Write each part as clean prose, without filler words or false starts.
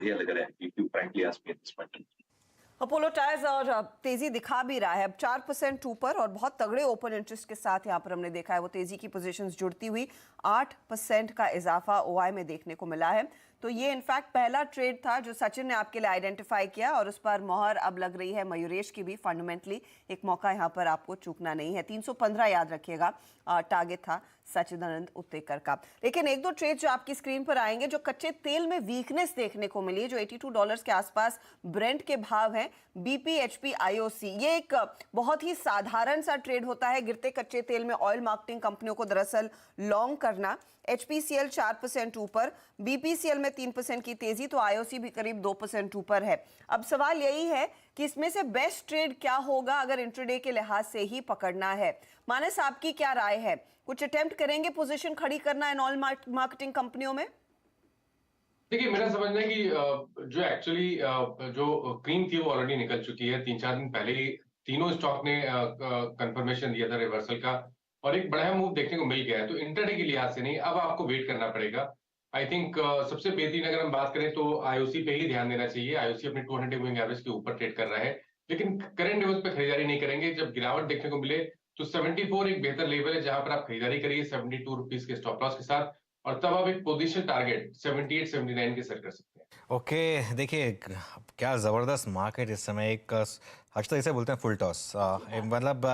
बढ़िया लग रहा है, if you frankly ask me at this point. Apollo tyres और तेजी दिखा भी रहा है, अब 4% ऊपर और बहुत तगड़े ओपन इंटरेस्ट के साथ यहाँ पर हमने देखा है वो तेजी की पोजीशंस जुड़ती हुई 8% का इजाफा ओआई में देखने को मिला है। तो ये इनफैक्ट पहला ट्रेड था जो सचिन ने आपके लिए आइडेंटिफाई किया और उस पर मोहर अब लग रही है मयूरेश की भी। फंडामेंटली एक मौका यहाँ पर आपको चूकना नहीं है। 315 याद रखिएगा टारगेट था सचिदानंद उत्तेकर का। लेकिन एक दो ट्रेड जो आपकी स्क्रीन पर आएंगे, जो कच्चे तेल में वीकनेस देखने को मिली, जो $82 के आसपास ब्रेंट के भाव हैं, बीपी, एचपी, आईओसी, ये एक बहुत ही साधारण सा ट्रेड होता है गिरते कच्चे तेल में ऑयल मार्केटिंग कंपनियों को दरअसल लॉन्ग करना। एचपीसीएल 4% ऊपर, बीपीसीएल में 3% की तेजी, तो आईओसी भी करीब 2% ऊपर है। अब सवाल यही है कि इसमें से बेस्ट ट्रेड क्या होगा अगर इंट्राडे के लिहाज से ही पकड़ना है। मानस, आपकी क्या राय है? कुछ अटेम्प्ट करेंगे पोजीशन खड़ी करना इन ऑयल मार्केटिंग कंपनियों में? देखिए, मेरा समझना है कि जो एक्चुअली जो क्रीम थी वो ऑलरेडी निकल चुकी है। 3-4 दिन पहले ही तीनों स्टॉक ने कंफर्मेशन दिया था रिवर्सल का और एक बड़ा मूव देखने को मिल गया है। तो इंट्राडे के लिहाज से नहीं, अब आपको वेट करना पड़ेगा। आई थिंक सबसे बेहतरीन अगर हम बात करें तो आईओसी पे ही ध्यान देना चाहिए। आईओसी अपने 200 मूविंग एवरेज के ऊपर ट्रेड कर रहा है, लेकिन करंट लेवल पे खरीदारी नहीं करेंगे। जब गिरावट देखने को मिले तो 74 एक बेहतर लेवल है जहां पर आप खरीदारी करिए 72 रुपीज के स्टॉप लॉस के साथ, और तब आप एक पोजीशन टारगेट 78-79 के सेट कर सकते हैं। ओके, देखिए क्या ज़बरदस्त मार्केट इस समय। एक अक्सर इसे बोलते हैं फुल टॉस। मतलब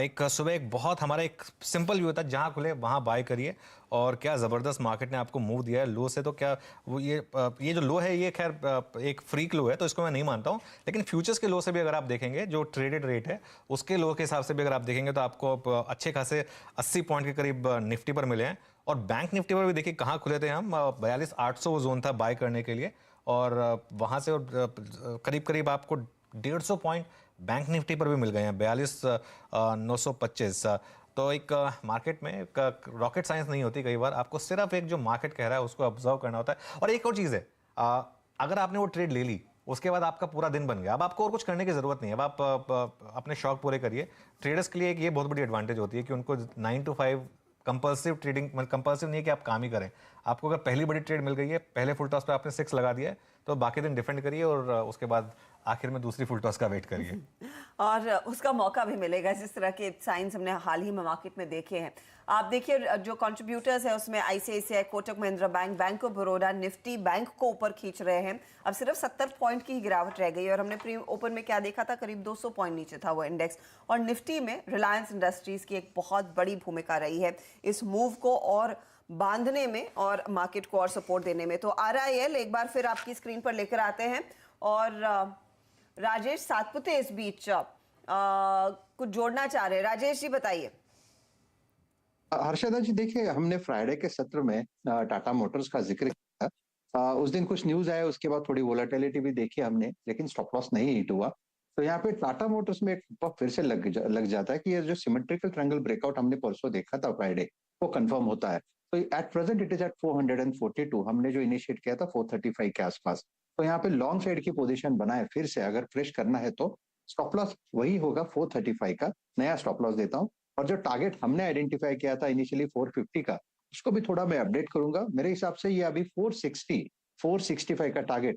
एक सुबह एक बहुत हमारा एक सिंपल व्यू होता है, जहाँ खुले वहाँ बाय करिए। और क्या ज़बरदस्त मार्केट ने आपको मूव दिया है लो से। तो क्या वो ये जो लो है ये खैर एक फ्रीक लो है, तो इसको मैं नहीं मानता हूँ। लेकिन फ्यूचर्स के लो से भी अगर आप देखेंगे, जो ट्रेडेड रेट है उसके लो के हिसाब से भी अगर आप देखेंगे, तो आपको अच्छे खासे 80 पॉइंट के करीब निफ्टी पर मिले हैं। और बैंक निफ्टी पर भी देखिए कहाँ खुले थे हम, 42,800 वो जोन था बाय करने के लिए। और वहाँ से करीब करीब आपको 150 पॉइंट बैंक निफ्टी पर भी मिल गए हैं, 42,925। तो एक मार्केट में एक रॉकेट साइंस नहीं होती, कई बार आपको सिर्फ एक जो मार्केट कह रहा है उसको ऑब्जर्व करना होता है। और एक और चीज़ है, अगर आपने वो ट्रेड ले ली उसके बाद आपका पूरा दिन बन गया, अब आपको और कुछ करने की जरूरत नहीं है। अब आप अपने शौक पूरे करिए। ट्रेडर्स के लिए एक ये बहुत बड़ी एडवांटेज होती है कि उनको 9 to 5 कंपल्सिव ट्रेडिंग, मतलब कंपल्सिव नहीं है कि आप काम ही करें। आपको अगर पहली बड़ी ट्रेड मिल गई है, पहले फुल टॉस पे आपने 6 लगा दिया है, तो बाकी दिन डिफेंड करिए और उसके बाद आखिर में दूसरी फुल टॉस का वेट करिए। और उसका मौका भी मिलेगा, जिस तरह के साइंस हमने हाल ही में मार्केट में देखे हैं। आप देखिए जो कंट्रीब्यूटर्स है उसमें ICICI, Kotak Mahindra bank, bank of Baroda, Nifty bank को ऊपर खींच रहे हैं। अब सिर्फ 70 पॉइंट की गिरावट रह गई और हमने प्री ओपन में क्या देखा था, करीब 200 पॉइंट नीचे था वो इंडेक्स। और निफ्टी में रिलायंस इंडस्ट्रीज की एक बहुत बड़ी भूमिका रही है इस मूव को और बांधने में और मार्केट को और सपोर्ट देने में। तो आरआईएल एक बार फिर आपकी स्क्रीन पर लेकर आते हैं और राजेश सातपुते इस बीच कुछ जोड़ना चाह रहे हैं। राजेश जी बताइए। हर्षदा जी, देखिए हमने फ्राइडे के सत्र में टाटा मोटर्स का जिक्र किया था। उस दिन कुछ न्यूज आया, उसके बाद थोड़ी वोलेटिलिटी भी देखी हमने, लेकिन स्टॉप लॉस नहीं हिट हुआ। तो यहाँ पे टाटा मोटर्स में एक फिर से लग जाता है कि ये जो सिमेट्रिकल ट्रायंगल ब्रेकआउट हमने परसों देखा था फ्राइडे, वो कंफर्म होता है। तो at present it is at 442, हमने जो इनिशिएट किया था 435 के आसपास। तो यहाँ पे लॉन्ग साइड की पोजीशन बनाए, फिर से अगर फ्रेश करना है तो स्टॉप लॉस वही होगा 435 का, नया स्टॉप लॉस देता हूँ। और जो टारगेट हमने आइडेंटिफाई किया था इनिशियली 450 का, उसको भी थोड़ा मैं अपडेट करूंगा। मेरे हिसाब से ये अभी 460, 465 का टारगेट